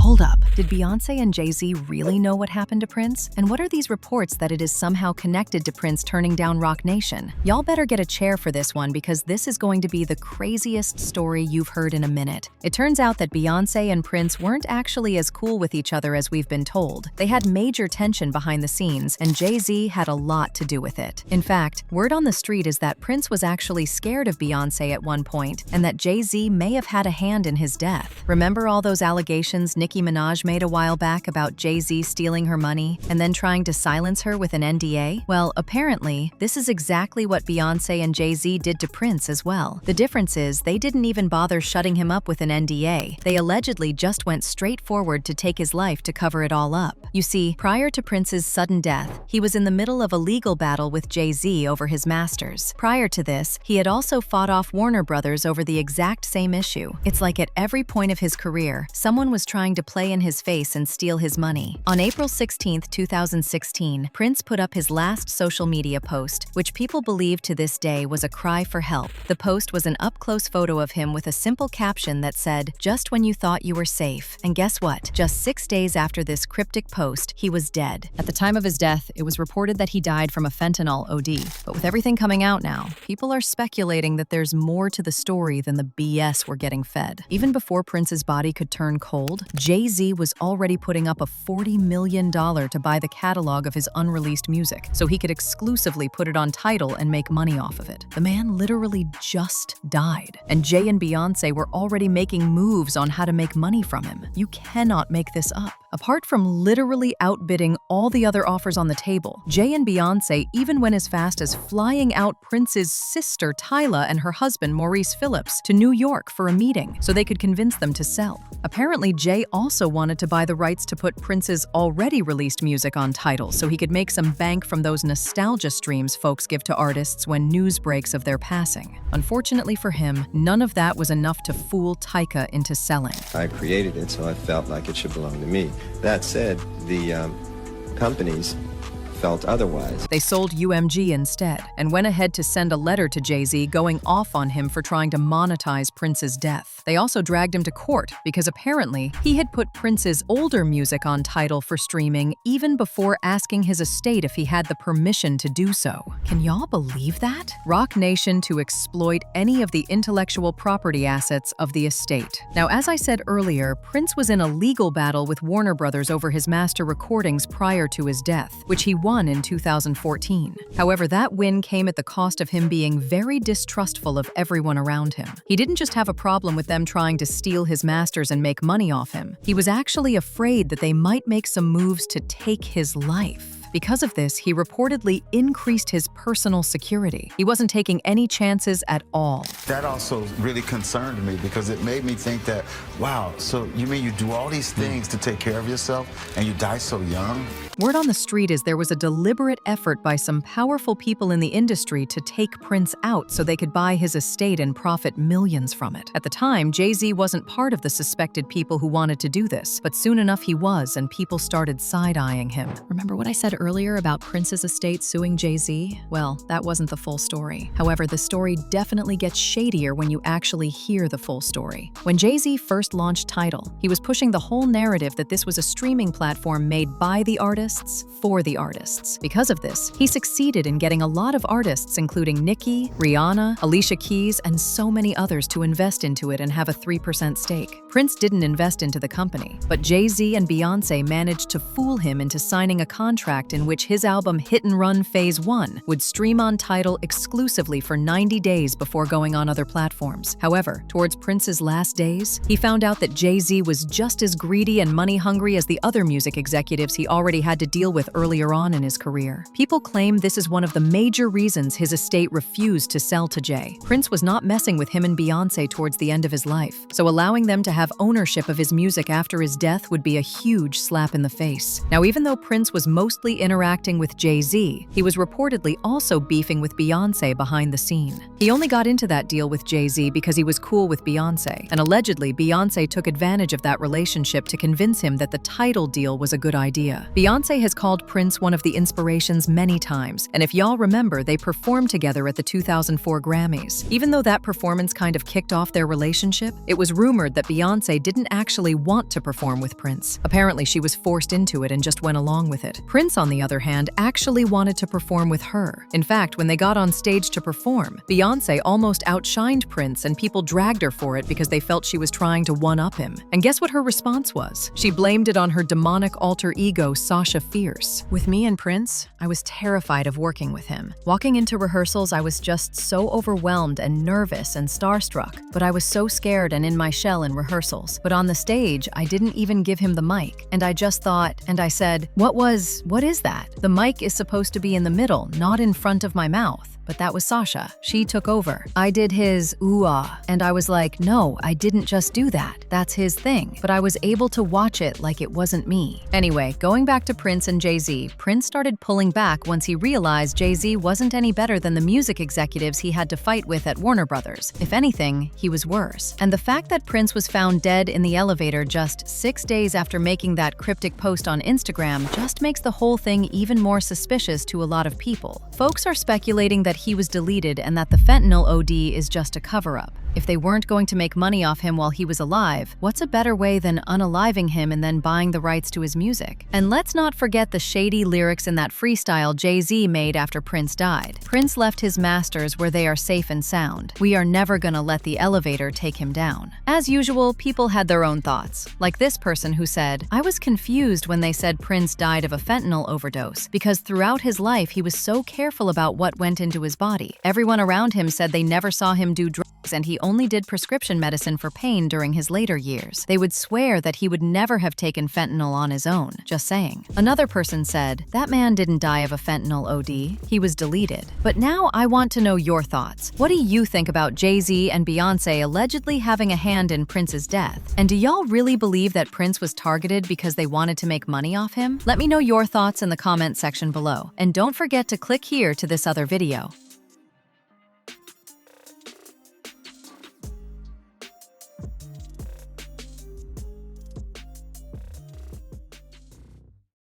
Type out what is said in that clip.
Hold up, did Beyonce and Jay-Z really know what happened to Prince? And what are these reports that it is somehow connected to Prince turning down Roc Nation? Y'all better get a chair for this one because this is going to be the craziest story you've heard in a minute. It turns out that Beyonce and Prince weren't actually as cool with each other as we've been told. They had major tension behind the scenes, and Jay-Z had a lot to do with it. In fact, word on the street is that Prince was actually scared of Beyonce at one point, and that Jay-Z may have had a hand in his death. Remember all those allegations Nicki Minaj made a while back about Jay-Z stealing her money and then trying to silence her with an NDA? Well, apparently, this is exactly what Beyonce and Jay-Z did to Prince as well. The difference is they didn't even bother shutting him up with an NDA. They allegedly just went straight forward to take his life to cover it all up. You see, prior to Prince's sudden death, he was in the middle of a legal battle with Jay-Z over his masters. Prior to this, he had also fought off Warner Brothers over the exact same issue. It's like at every point of his career, someone was trying to play in his face and steal his money. On April 16, 2016, Prince put up his last social media post, which people believe to this day was a cry for help. The post was an up-close photo of him with a simple caption that said, "Just when you thought you were safe." And guess what? Just 6 days after this cryptic post, he was dead. At the time of his death, it was reported that he died from a fentanyl OD. But with everything coming out now, people are speculating that there's more to the story than the BS we're getting fed. Even before Prince's body could turn cold, Jay-Z was already putting up a $40 million to buy the catalog of his unreleased music, so he could exclusively put it on Tidal and make money off of it. The man literally just died, and Jay and Beyonce were already making moves on how to make money from him. You cannot make this up. Apart from literally outbidding all the other offers on the table, Jay and Beyonce even went as fast as flying out Prince's sister Tyla and her husband Maurice Phillips to New York for a meeting so they could convince them to sell. Apparently, Jay also wanted to buy the rights to put Prince's already released music on Tidal so he could make some bank from those nostalgia streams folks give to artists when news breaks of their passing. Unfortunately for him, none of that was enough to fool Tyka into selling. I created it, so I felt like it should belong to me. That said, the companies felt otherwise. They sold UMG instead, and went ahead to send a letter to Jay-Z going off on him for trying to monetize Prince's death. They also dragged him to court because apparently he had put Prince's older music on Tidal for streaming even before asking his estate if he had the permission to do so. Can y'all believe that? Roc Nation to exploit any of the intellectual property assets of the estate. Now, as I said earlier, Prince was in a legal battle with Warner Brothers over his master recordings prior to his death, which he won in 2014. However, that win came at the cost of him being very distrustful of everyone around him. He didn't just have a problem with them trying to steal his masters and make money off him. He was actually afraid that they might make some moves to take his life. Because of this, he reportedly increased his personal security. He wasn't taking any chances at all. That also really concerned me because it made me think that, wow, so you mean you do all these things to take care of yourself and you die so young? Word on the street is there was a deliberate effort by some powerful people in the industry to take Prince out so they could buy his estate and profit millions from it. At the time, Jay-Z wasn't part of the suspected people who wanted to do this, but soon enough he was, and people started side-eyeing him. Remember what I said earlier about Prince's estate suing Jay-Z? Well, that wasn't the full story. However, the story definitely gets shadier when you actually hear the full story. When Jay-Z first launched Tidal, he was pushing the whole narrative that this was a streaming platform made by the artists for the artists. Because of this, he succeeded in getting a lot of artists, including Nicki, Rihanna, Alicia Keys, and so many others to invest into it and have a 3% stake. Prince didn't invest into the company, but Jay-Z and Beyonce managed to fool him into signing a contract in which his album Hit and Run Phase 1 would stream on Tidal exclusively for 90 days before going on other platforms. However, towards Prince's last days, he found out that Jay-Z was just as greedy and money-hungry as the other music executives he already had to deal with earlier on in his career. People claim this is one of the major reasons his estate refused to sell to Jay. Prince was not messing with him and Beyonce towards the end of his life, so allowing them to have ownership of his music after his death would be a huge slap in the face. Now, even though Prince was mostly interacting with Jay-Z, he was reportedly also beefing with Beyonce behind the scene. He only got into that deal with Jay-Z because he was cool with Beyonce, and allegedly Beyonce took advantage of that relationship to convince him that the Tidal deal was a good idea. Beyonce has called Prince one of the inspirations many times, and if y'all remember, they performed together at the 2004 Grammys. Even though that performance kind of kicked off their relationship, it was rumored that Beyonce didn't actually want to perform with Prince. Apparently, she was forced into it and just went along with it. Prince, on the other hand, actually wanted to perform with her. In fact, when they got on stage to perform, Beyonce almost outshined Prince, and people dragged her for it because they felt she was trying to one-up him. And guess what her response was? She blamed it on her demonic alter ego, Sasha Fierce. With me and Prince, I was terrified of working with him. Walking into rehearsals, I was just so overwhelmed and nervous and starstruck, but I was so scared and in my shell in rehearsals. But on the stage, I didn't even give him the mic, and I just thought, and I said, what is that? The mic is supposed to be in the middle, not in front of my mouth. But that was Sasha. She took over. I did his ooh-ah, and I was like, no, I didn't just do that. That's his thing. But I was able to watch it like it wasn't me. Anyway, going back to Prince and Jay-Z, Prince started pulling back once he realized Jay-Z wasn't any better than the music executives he had to fight with at Warner Brothers. If anything, he was worse. And the fact that Prince was found dead in the elevator just 6 days after making that cryptic post on Instagram just makes the whole thing even more suspicious to a lot of people. Folks are speculating that he was deleted and that the fentanyl OD is just a cover-up. If they weren't going to make money off him while he was alive, what's a better way than unaliving him and then buying the rights to his music? And let's not forget the shady lyrics in that freestyle Jay-Z made after Prince died. Prince left his masters where they are safe and sound. We are never gonna let the elevator take him down. As usual, people had their own thoughts. Like this person who said, I was confused when they said Prince died of a fentanyl overdose because throughout his life he was so careful about what went into his body. Everyone around him said they never saw him do drugs and he only did prescription medicine for pain during his later years. They would swear that he would never have taken fentanyl on his own. Just saying. Another person said, that man didn't die of a fentanyl OD, he was deleted. But now I want to know your thoughts. What do you think about Jay-Z and Beyonce allegedly having a hand in Prince's death? And do y'all really believe that Prince was targeted because they wanted to make money off him? Let me know your thoughts in the comment section below. And don't forget to click here to this other video.